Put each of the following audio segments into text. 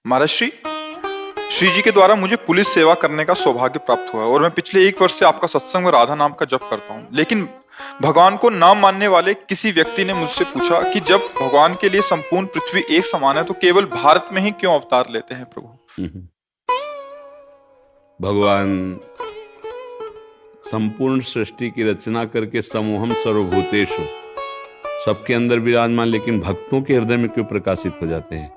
महाराज श्री जी के द्वारा मुझे पुलिस सेवा करने का सौभाग्य प्राप्त हुआ और मैं पिछले 1 वर्ष से आपका सत्संग और राधा नाम का जप करता हूँ। लेकिन भगवान को ना मानने वाले किसी व्यक्ति ने मुझसे पूछा कि जब भगवान के लिए संपूर्ण पृथ्वी एक समान है तो केवल भारत में ही क्यों अवतार लेते हैं प्रभु? भगवान संपूर्ण सृष्टि की रचना करके समूहम सर्वभूतेषु सबके अंदर विराजमान, लेकिन भक्तों के हृदय में क्यों प्रकाशित हो जाते हैं?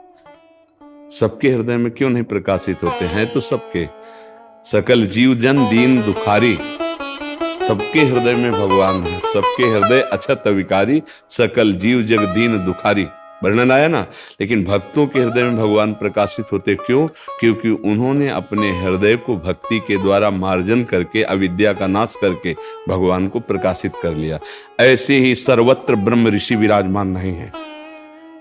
सबके हृदय में क्यों नहीं प्रकाशित होते हैं? तो सबके सकल जीव जन दीन दुखारी, सबके हृदय में भगवान है। सबके हृदय अछत विकारी, सकल जीव जग दीन दुखारी, वर्णन आया ना। लेकिन भक्तों के हृदय में भगवान प्रकाशित होते क्यों? क्योंकि उन्होंने अपने हृदय को भक्ति के द्वारा मार्जन करके, अविद्या का नाश करके भगवान को प्रकाशित कर लिया। ऐसे ही सर्वत्र ब्रह्म ऋषि विराजमान नहीं है।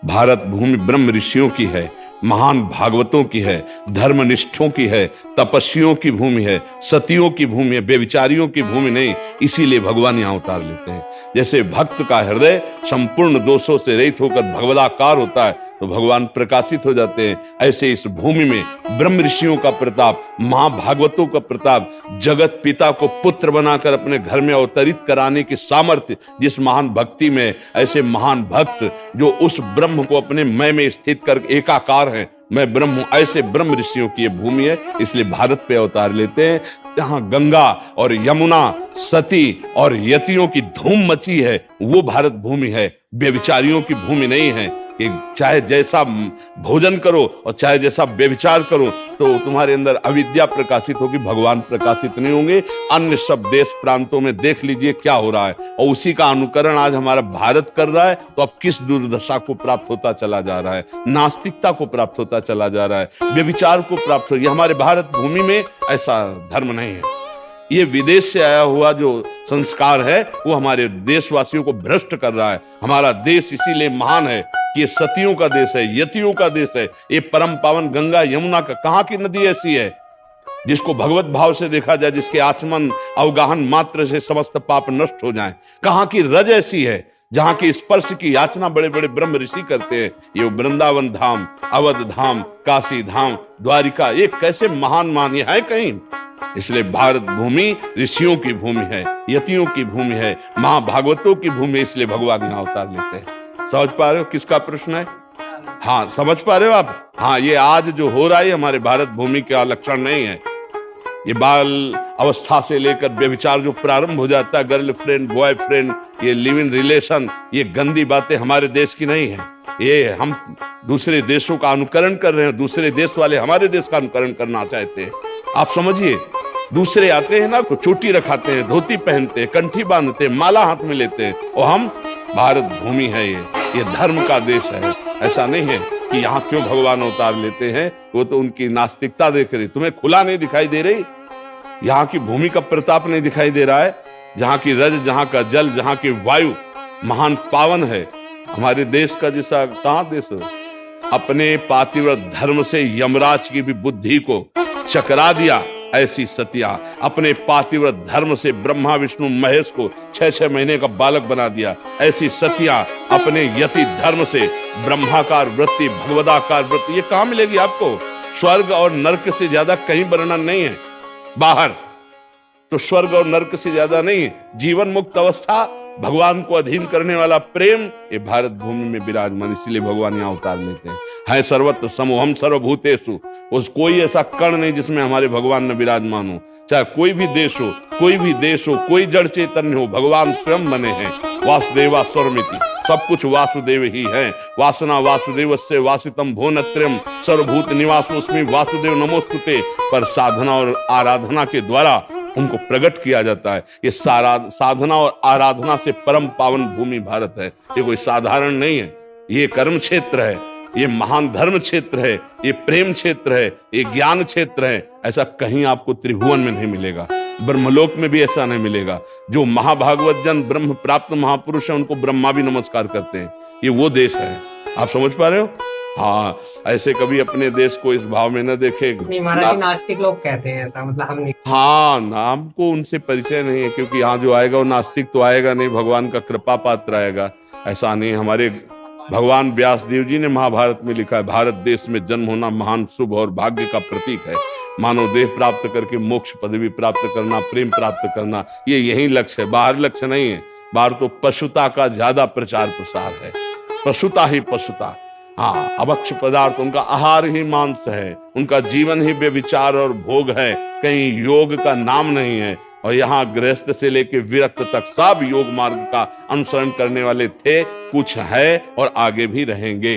भारत भूमि ब्रह्म ऋषियों की है, महान भागवतों की है, धर्मनिष्ठों की है, तपस्वियों की भूमि है, सतियों की भूमि है, बेविचारियों की भूमि नहीं। इसीलिए भगवान यहाँ अवतार लेते हैं। जैसे भक्त का हृदय संपूर्ण दोषों से रहित होकर भगवदाकार होता है तो भगवान प्रकाशित हो जाते हैं, ऐसे इस भूमि में ब्रह्म ऋषियों का प्रताप, महाभागवतों का प्रताप, जगत पिता को पुत्र बनाकर अपने घर में अवतरित कराने की सामर्थ्य जिस महान भक्ति में, ऐसे महान भक्त जो उस ब्रह्म को अपने मैं में स्थित कर एकाकार है, मैं ब्रह्म हूं, ऐसे ब्रह्म ऋषियों की यह भूमि है। इसलिए भारत पे अवतार लेते हैं। जहां गंगा और यमुना, सती और यतियों की धूम मची है वो भारत भूमि है, व्यभिचारियों की भूमि नहीं है। कि चाहे जैसा भोजन करो और चाहे जैसा व्यभिचार करो तो तुम्हारे अंदर अविद्या प्रकाशित होगी, भगवान प्रकाशित नहीं होंगे। अन्य सब देश प्रांतों में देख लीजिए क्या हो रहा है, और उसी का अनुकरण आज हमारा भारत कर रहा है। तो अब किस दुर्दशा को प्राप्त होता चला जा रहा है? नास्तिकता को प्राप्त होता चला जा रहा है, व्यभिचार को प्राप्त हो। ये हमारे भारत भूमि में ऐसा धर्म नहीं है। ये विदेश से आया हुआ जो संस्कार है वो हमारे देशवासियों को भ्रष्ट कर रहा है। हमारा देश इसीलिए महान है कि ये सतियों का देश है, यतियों का देश है। ये परम पावन गंगा यमुना का, कहां की नदी ऐसी है जिसको भगवत भाव से देखा जाए, जिसके आचमन अवगाहन मात्र से समस्त पाप नष्ट हो जाएं? कहां की रज ऐसी है जहां की स्पर्श की याचना बड़े बड़े ब्रह्म ऋषि करते हैं? ये वृंदावन धाम, अवध धाम, काशी धाम, द्वारिका, ये कैसे महान मान है कहीं? इसलिए भारत भूमि ऋषियों की भूमि है, यतियों की भूमि है, महाभागवतों की भूमि। इसलिए भगवान यहाँ अवतार लेते हैं। समझ पा रहे हो किसका प्रश्न है? हाँ, समझ पा रहे हो आप? हाँ, ये आज जो हो रहा है हमारे भारत भूमि का लक्षण नहीं है। ये बाल अवस्था से लेकर व्यभिचार जो प्रारंभ हो जाता है, गर्लफ्रेंड बॉयफ्रेंड, ये लिव इन रिलेशन, ये गंदी बातें हमारे देश की नहीं है। ये हम दूसरे देशों का अनुकरण कर रहे हैं। दूसरे देश वाले हमारे देश का अनुकरण करना चाहते हैं। आप समझिए, दूसरे आते हैं ना, चोटी रखाते हैं, धोती पहनते हैं, कंठी बांधते हैं, माला हाथ में लेते हैं, और हम भारत भूमि है, ये धर्म का देश है। ऐसा नहीं है कि यहाँ क्यों भगवान अवतार लेते हैं, वो तो उनकी नास्तिकता देख रही। तुम्हें खुला नहीं दिखाई दे रही? यहाँ की भूमि का प्रताप नहीं दिखाई दे रहा है? जहाँ की रज, जहाँ का जल, जहाँ की वायु महान पावन है। हमारे देश का जैसा कहाँ देश है? अपने पातिव्रत धर्म से यमराज की भी बुद्धि को चकरा दिया। ऐसी सतिया अपने पातिव्रत धर्म से ब्रह्मा विष्णु महेश को 6-6 महीने का बालक बना दिया। ऐसी सतिया अपने यति धर्म से ब्रह्माकार वृत्ति, भगवदाकार वृत्ति, ये कहां मिलेगी आपको? स्वर्ग और नरक से ज्यादा कहीं वर्णन नहीं है बाहर। तो स्वर्ग और नरक से ज्यादा नहीं है। जीवन मुक्त अवस्था, भगवान को अधीन करने वाला प्रेम, ये भारत भूमि में विराजमान। इसलिए भगवान यहाँ अवतार लेते हैं। है सर्वत्र समूहम सर्वभूतेषु, उस कोई ऐसा कण नहीं जिसमें हमारे भगवान न विराजमान हो। चाहे कोई भी देश हो, कोई भी देश हो, कोई जड़ चैतन्य हो, भगवान स्वयं बने हैं। वासुदेवा स्वरमिति, सब कुछ वासुदेव ही है। वासना वासुदेवस्य वासितम भुवनत्रयम् सर्वभूत निवासोऽस्मि वासुदेव नमोस्तुते। पर साधना और आराधना के द्वारा उनको प्रकट किया जाता है। ये साधना और आराधना से परम पावन भूमि भारत है। ये कोई साधारण नहीं है, ये कर्म क्षेत्र है, ये महान धर्म क्षेत्र है, ये प्रेम क्षेत्र है, ये ज्ञान क्षेत्र है। ऐसा कहीं आपको त्रिभुवन में नहीं मिलेगा, ब्रह्मलोक में भी ऐसा नहीं मिलेगा। जो महाभागवत जन ब्रह्म प्राप्त महापुरुष है उनको ब्रह्मा भी नमस्कार करते हैं। ये वो देश है। आप समझ पा रहे हो? हाँ, ऐसे कभी अपने देश को इस भाव में न देखे। नास्तिक लोग कहते हैं ऐसा, मतलब हम नहीं। हाँ, नाम को उनसे परिचय नहीं है, क्योंकि यहाँ जो आएगा वो नास्तिक तो आएगा नहीं, भगवान का कृपा पात्र आएगा। ऐसा नहीं। हमारे भगवान व्यासदेव जी ने महाभारत में लिखा है, भारत देश में जन्म होना महान शुभ और भाग्य का प्रतीक है। मानव देह प्राप्त करके मोक्ष पदवी प्राप्त करना, प्रेम प्राप्त करना, ये यही लक्ष्य है, बाहर लक्ष्य नहीं है। बाहर तो पशुता का ज्यादा प्रचार प्रसार है, पशुता ही पशुता। हाँ, अभक्ष पदार्थ, उनका आहार ही मांस है, उनका जीवन ही व्यभिचार और भोग है, कहीं योग का नाम नहीं है। और यहाँ गृहस्थ से लेके विरक्त तक सब योग मार्ग का अनुसरण करने वाले थे, कुछ है और आगे भी रहेंगे।